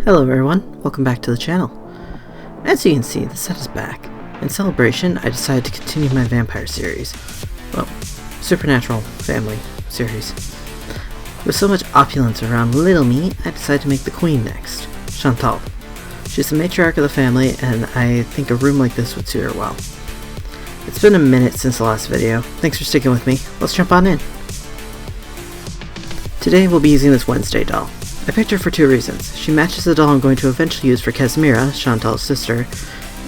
Hello everyone, welcome back to the channel. As you can see, the set is back. In celebration, I decided to continue my vampire series. Well, supernatural family series. With so much opulence around little me, I decided to make the queen next, Chantal. She's the matriarch of the family, and I think a room like this would suit her well. It's been a minute since the last video. Thanks for sticking with me. Let's jump on in. Today we'll be using this Wednesday doll. I picked her for two reasons. She matches the doll I'm going to eventually use for Casimira, Chantal's sister,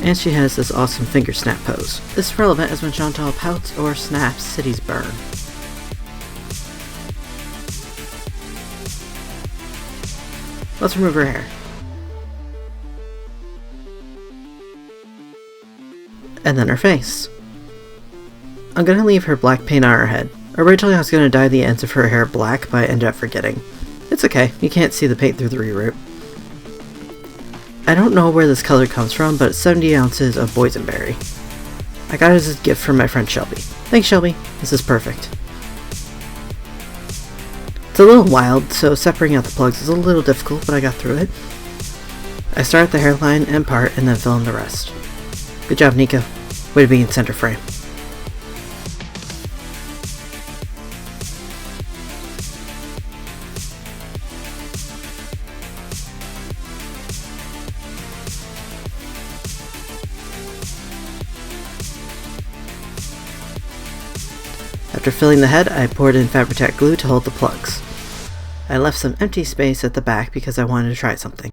and she has this awesome finger snap pose. This is relevant as when Chantal pouts or snaps, cities burn. Let's remove her hair. And then her face. I'm going to leave her black paint on her head. Originally I was going to dye the ends of her hair black, but I ended up forgetting. It's okay, you can't see the paint through the reroute. I don't know where this color comes from, but it's 70 ounces of boysenberry. I got it as a gift from my friend Shelby. Thanks Shelby, this is perfect. It's a little wild, so separating out the plugs is a little difficult, but I got through it. I start at the hairline and part, and then fill in the rest. Good job Nico, way to be in center frame. After filling the head, I poured in Fabri-Tac glue to hold the plugs. I left some empty space at the back because I wanted to try something.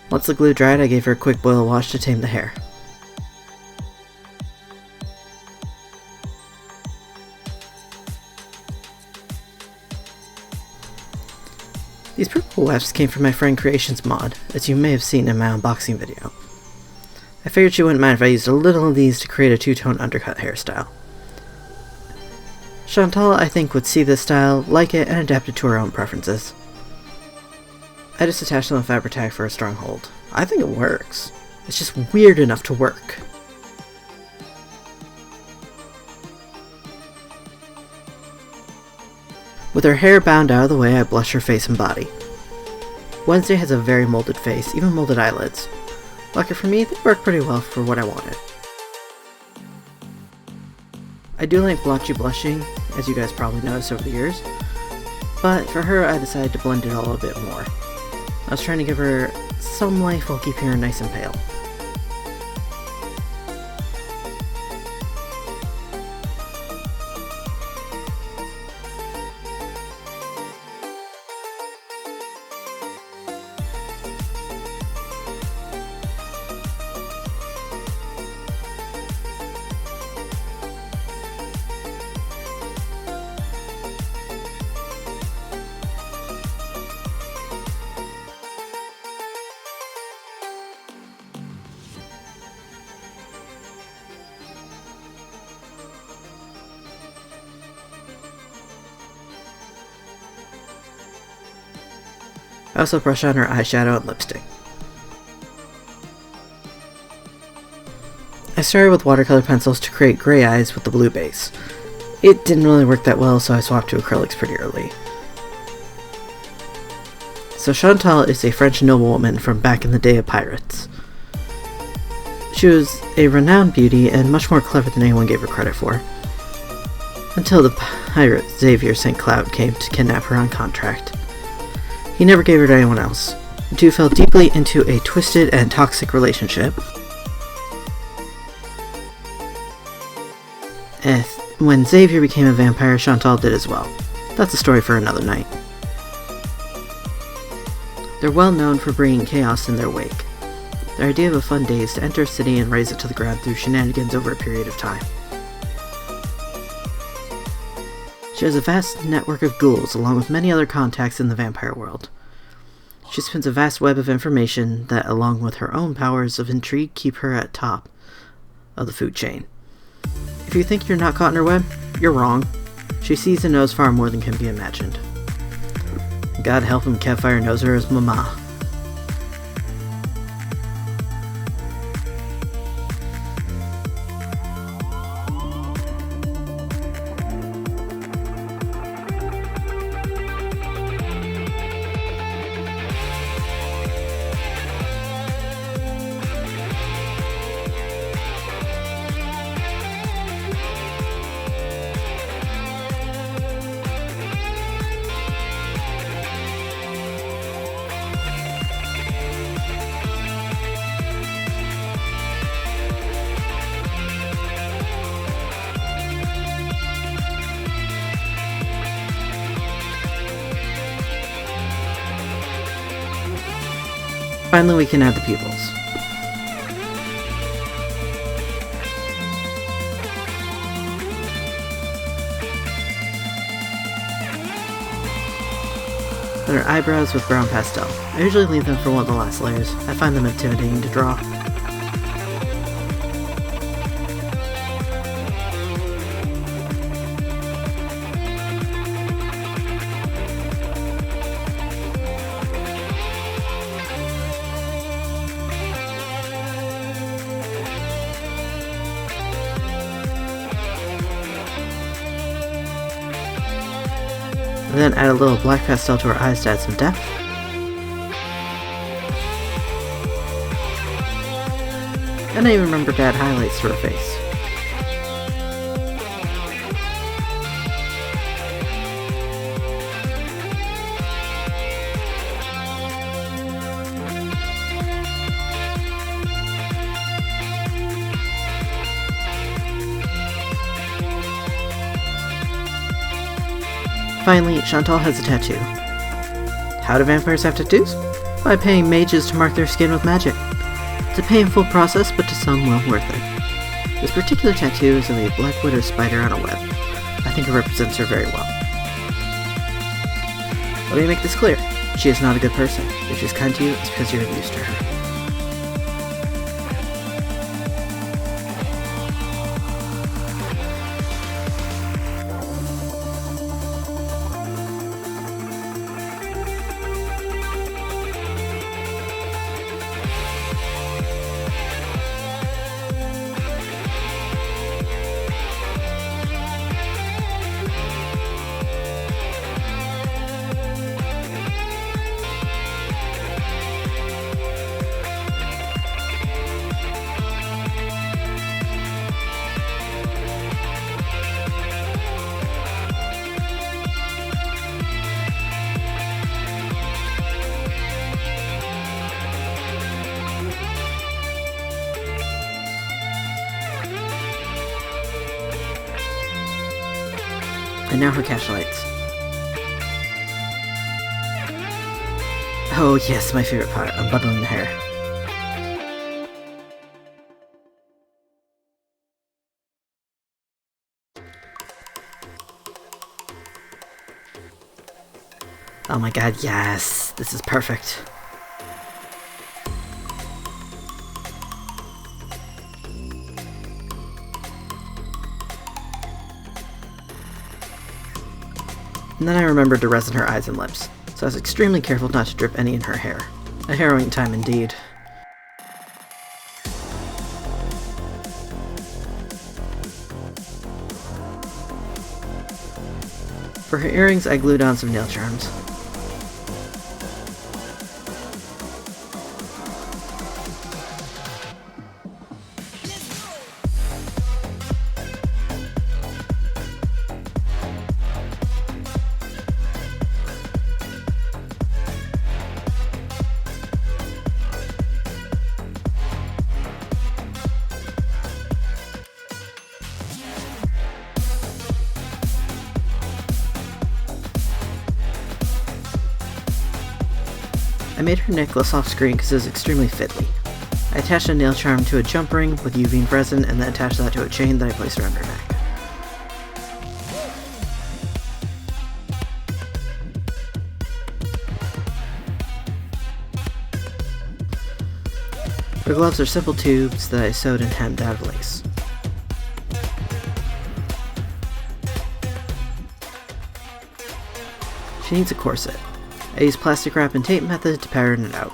Once the glue dried, I gave her a quick boil wash to tame the hair. These purple wefts came from my friend Creation's mod, as you may have seen in my unboxing video. I figured she wouldn't mind if I used a little of these to create a two-tone undercut hairstyle. Chantal, I think, would see this style, like it, and adapt it to her own preferences. I just attached them with Fabri-Tac for a strong hold. I think it works. It's just weird enough to work. With her hair bound out of the way, I blush her face and body. Wednesday has a very molded face, even molded eyelids. Lucky for me, they work pretty well for what I wanted. I do like blotchy blushing, as you guys probably noticed over the years, but for her I decided to blend it all a bit more. I was trying to give her some life while keeping her nice and pale. I also brush on her eyeshadow and lipstick. I started with watercolor pencils to create gray eyes with the blue base. It didn't really work that well, so I swapped to acrylics pretty early. So Chantal is a French noblewoman from back in the day of pirates. She was a renowned beauty and much more clever than anyone gave her credit for. Until the pirate Xavier St. Cloud came to kidnap her on contract. He never gave her to anyone else. The two fell deeply into a twisted and toxic relationship. And when Xavier became a vampire, Chantal did as well. That's a story for another night. They're well known for bringing chaos in their wake. Their idea of a fun day is to enter a city and raze it to the ground through shenanigans over a period of time. She has a vast network of ghouls, along with many other contacts in the vampire world. She spins a vast web of information that, along with her own powers of intrigue, keep her at top of the food chain. If you think you're not caught in her web, you're wrong. She sees and knows far more than can be imagined. God help him, Campfire knows her as Mama. Finally, we can add the pupils. Then her eyebrows with brown pastel. I usually leave them for one of the last layers. I find them intimidating to draw. And then add a little black pastel to her eyes to add some depth. And I even remember to add highlights to her face. Finally, Chantal has a tattoo. How do vampires have tattoos? By paying mages to mark their skin with magic. It's a painful process, but to some, well worth it. This particular tattoo is of a black widow spider on a web. I think it represents her very well. Let me make this clear. She is not a good person. If she's kind to you, it's because you're used to her. And now her cash lights. Oh yes, my favorite part, unbundling the hair. Oh my god, yes! This is perfect. And then I remembered to resin her eyes and lips, so I was extremely careful not to drip any in her hair. A harrowing time indeed. For her earrings, I glued on some nail charms. I made her necklace off screen because it was extremely fiddly. I attached a nail charm to a jump ring with UV resin and then attached that to a chain that I placed around her neck. Her gloves are simple tubes that I sewed and hemmed out of lace. She needs a corset. I used plastic wrap and tape method to pattern it out.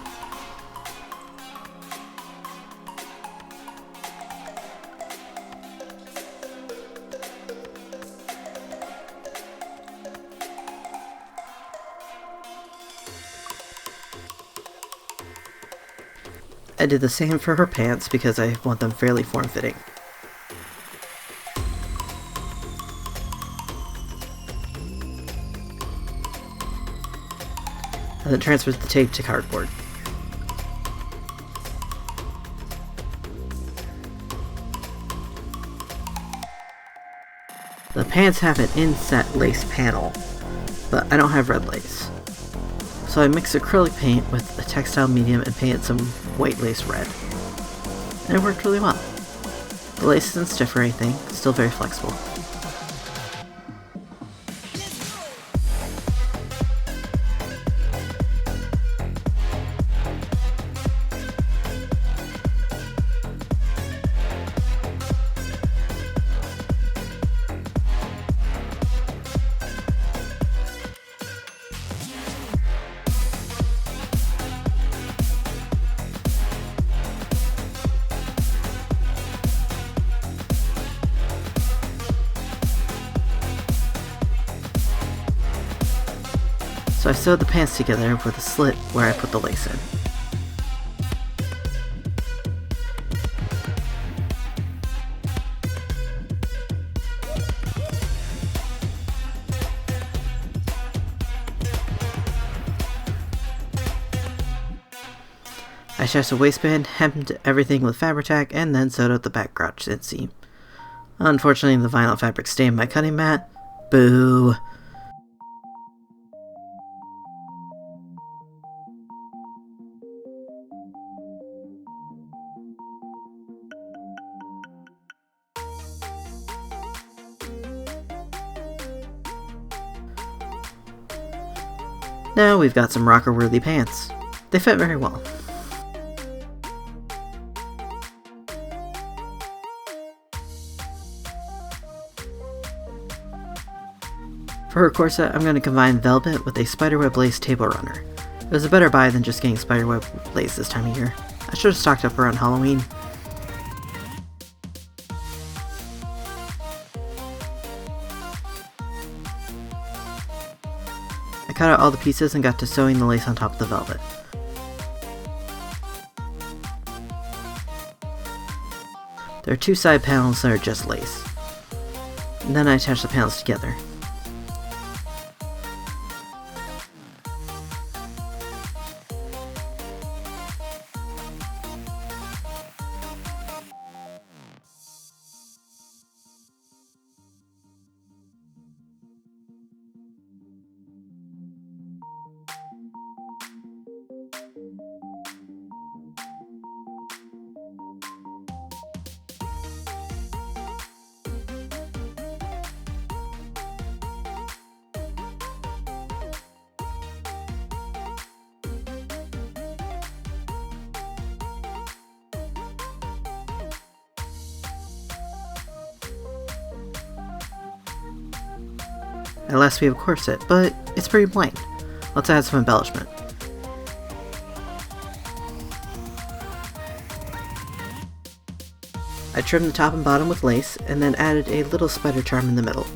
I did the same for her pants because I want them fairly form-fitting. And then transferred the tape to cardboard. The pants have an inset lace panel, but I don't have red lace. So I mixed acrylic paint with a textile medium and painted some white lace red. And it worked really well. The lace isn't stiff or anything, it's still very flexible. So I sewed the pants together with a slit where I put the lace in. I attached a waistband, hemmed everything with Fabri-Tac, and then sewed out the back crotch inseam. Unfortunately, the vinyl fabric stained my cutting mat. Boo! Now we've got some rocker-worthy pants. They fit very well. For her corset, I'm going to combine velvet with a spiderweb lace table runner. It was a better buy than just getting spiderweb lace this time of year. I should have stocked up around Halloween. I cut out all the pieces and got to sewing the lace on top of the velvet. There are two side panels that are just lace. And then I attach the panels together. At last we have a corset, but it's pretty plain. Let's add some embellishment. I trimmed the top and bottom with lace, and then added a little spider charm in the middle.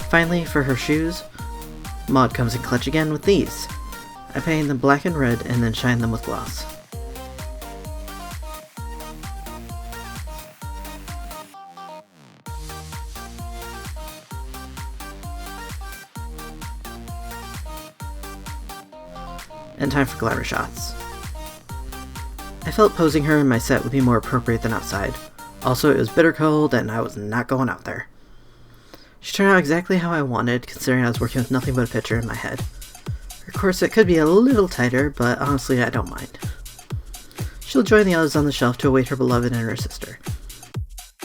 Finally, for her shoes, Maud comes in clutch again with these. I painted them black and red and then shined them with gloss. And time for glamour shots. I felt posing her in my set would be more appropriate than outside. Also, it was bitter cold and I was not going out there. She turned out exactly how I wanted, considering I was working with nothing but a picture in my head. Her corset could be a little tighter, but honestly I don't mind. She'll join the others on the shelf to await her beloved and her sister.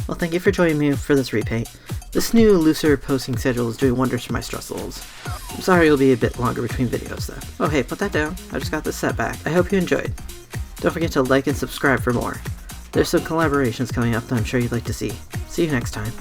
Well, thank you for joining me for this repaint. This new, looser posting schedule is doing wonders for my stress levels. I'm sorry it'll be a bit longer between videos though. Oh hey, put that down. I just got this set back. I hope you enjoyed. Don't forget to like and subscribe for more. There's some collaborations coming up that I'm sure you'd like to see. See you next time.